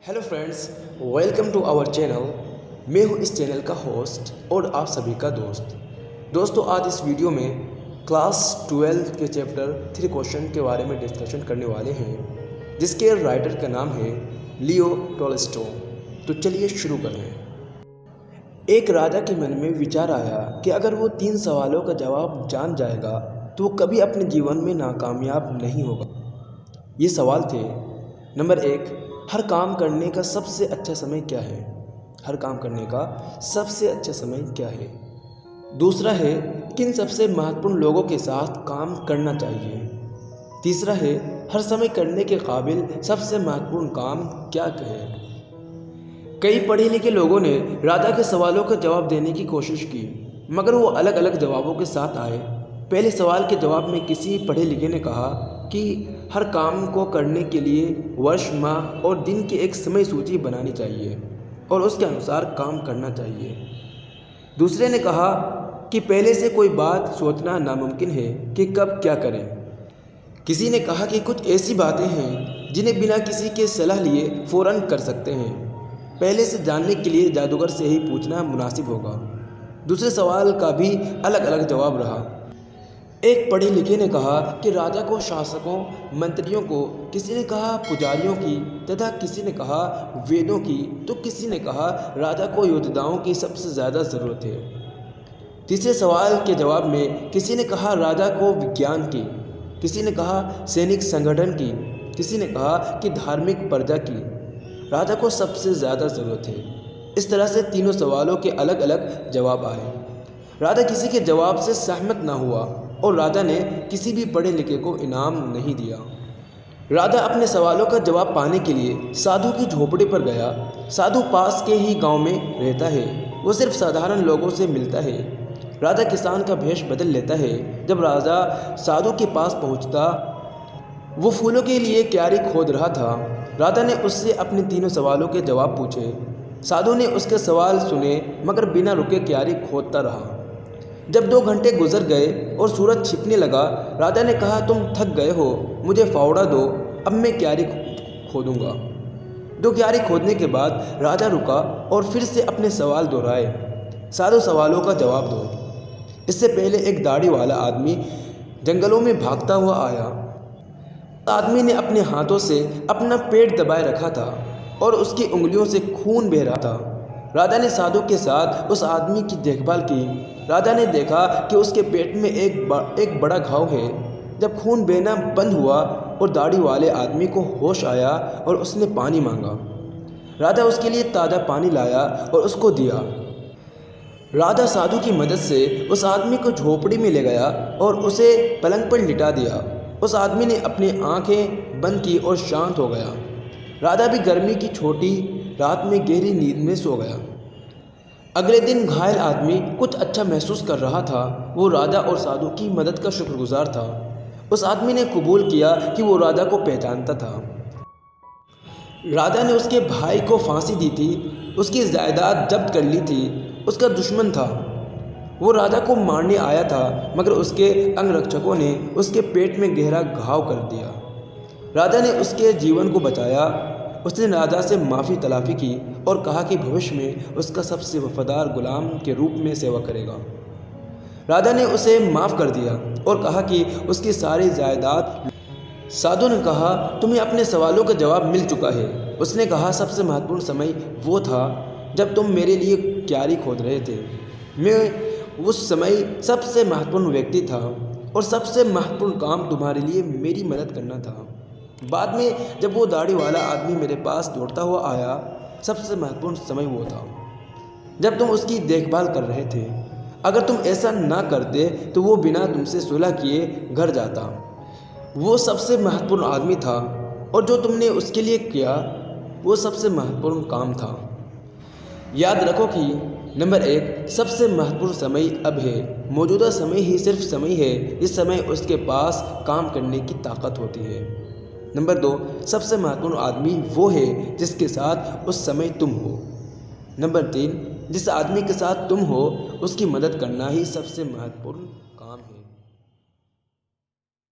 Hello friends, welcome to our channel. मैं हूं इस चैनल का होस्ट और आप सभी का दोस्त। दोस्तों, आज इस वीडियो में क्लास 12 के चैप्टर 3 क्वेश्चन के बारे में डिस्कशन करने वाले हैं, जिसके राइटर का नाम है लियो टॉल्स्टॉय। तो चलिए शुरू करें। एक राजा के मन में विचार आया कि अगर वो 3 सवालों का जवाब जान जाएगा तो वो कभी अपने जीवन में नाकामयाब नहीं होगा। ये सवाल थे, नंबर 1, हर काम करने का सबसे अच्छा समय क्या है? हर काम करने का सबसे अच्छा समय क्या है? दूसरा है, किन सबसे महत्वपूर्ण लोगों के साथ काम करना चाहिए? तीसरा है, हर समय करने के काबिल सबसे महत्वपूर्ण काम क्या है? कई पढ़े लिखे लोगों ने राजा के सवालों का जवाब देने की कोशिश की, मगर वो अलग अलग जवाबों के साथ आए। पहले सवाल के जवाब में किसी पढ़े लिखे ने कहा कि हर काम को करने के लिए वर्ष, माह और दिन की एक समय सूची बनानी चाहिए और उसके अनुसार काम करना चाहिए। दूसरे ने कहा कि पहले से कोई बात सोचना नामुमकिन है कि कब क्या करें। किसी ने कहा कि कुछ ऐसी बातें हैं जिन्हें बिना किसी के सलाह लिए फ़ौरन कर सकते हैं। पहले से जानने के लिए जादूगर से ही पूछना मुनासिब होगा। दूसरे सवाल का भी अलग अलग जवाब रहा। एक पढ़े लिखे ने कहा कि राजा को शासकों, मंत्रियों को, किसी ने कहा पुजारियों की, तथा किसी ने कहा वेदों की, तो किसी ने कहा राजा को योद्धाओं की सबसे ज़्यादा ज़रूरत है। तीसरे सवाल के जवाब में किसी ने कहा राजा को विज्ञान की, किसी ने कहा सैनिक संगठन की, किसी ने कहा कि धार्मिक प्रजा की राजा को सबसे ज़्यादा ज़रूरत है। इस तरह से तीनों सवालों के अलग अलग जवाब आए। राजा किसी के जवाब से सहमत ना हुआ और राजा ने किसी भी पढ़े लिखे को इनाम नहीं दिया। राजा अपने सवालों का जवाब पाने के लिए साधु की झोपड़ी पर गया। साधु पास के ही गांव में रहता है। वो सिर्फ साधारण लोगों से मिलता है। राजा किसान का भेष बदल लेता है। जब राजा साधु के पास पहुंचता, वो फूलों के लिए क्यारी खोद रहा था। राजा ने उससे अपने तीनों सवालों के जवाब पूछे। साधु ने उसके सवाल सुने मगर बिना रुके क्यारी खोदता रहा। जब 2 घंटे गुजर गए और सूरज छिपने लगा, राजा ने कहा, तुम थक गए हो, मुझे फावड़ा दो, अब मैं क्यारी खोदूंगा। 2 क्यारी खोदने के बाद राजा रुका और फिर से अपने सवाल दोहराए। साधु सवालों का जवाब दो। इससे पहले एक दाढ़ी वाला आदमी जंगलों में भागता हुआ आया। आदमी ने अपने हाथों से अपना पेट दबाए रखा था और उसकी उंगलियों से खून बह रहा था। राजा ने साधु के साथ उस आदमी की देखभाल की। राजा ने देखा कि उसके पेट में एक बड़ा घाव है। जब खून बहना बंद हुआ और दाढ़ी वाले आदमी को होश आया और उसने पानी मांगा, राजा उसके लिए ताज़ा पानी लाया और उसको दिया। राजा साधु की मदद से उस आदमी को झोपड़ी में ले गया और उसे पलंग पर लिटा दिया। उस आदमी ने अपनी आंखें बंद की और शांत हो गया। राजा भी गर्मी की छोटी रात में गहरी नींद में सो गया। अगले दिन घायल आदमी कुछ अच्छा महसूस कर रहा था। वो राजा और साधु की मदद का शुक्रगुजार था। उस आदमी ने कबूल किया कि वो राजा को पहचानता था। राजा ने उसके भाई को फांसी दी थी, उसकी जायदाद जब्त कर ली थी। उसका दुश्मन था, वो राजा को मारने आया था, मगर उसके अंगरक्षकों ने उसके पेट में गहरा घाव कर दिया। राजा ने उसके जीवन को बचाया। उसने राजा से माफ़ी तलाफ़ी की और कहा कि भविष्य में उसका सबसे वफादार गुलाम के रूप में सेवा करेगा। राजा ने उसे माफ़ कर दिया और कहा कि उसकी सारी जायदाद। साधु ने कहा, तुम्हें अपने सवालों का जवाब मिल चुका है। उसने कहा, सबसे महत्वपूर्ण समय वो था जब तुम मेरे लिए क्यारी खोद रहे थे। मैं उस समय सबसे महत्वपूर्ण व्यक्ति था और सबसे महत्वपूर्ण काम तुम्हारे लिए मेरी मदद करना था। बाद में जब वो दाढ़ी वाला आदमी मेरे पास दौड़ता हुआ आया, सबसे महत्वपूर्ण समय वो था जब तुम उसकी देखभाल कर रहे थे। अगर तुम ऐसा ना करते तो वो बिना तुमसे सुलह किए घर जाता। वो सबसे महत्वपूर्ण आदमी था और जो तुमने उसके लिए किया वो सबसे महत्वपूर्ण काम था। याद रखो कि नंबर 1, सबसे महत्वपूर्ण समय अब है। मौजूदा समय ही सिर्फ समय है जिस समय उसके पास काम करने की ताकत होती है। नंबर 2, सबसे महत्वपूर्ण आदमी वो है जिसके साथ उस समय तुम हो। नंबर 3, जिस आदमी के साथ तुम हो उसकी मदद करना ही सबसे महत्वपूर्ण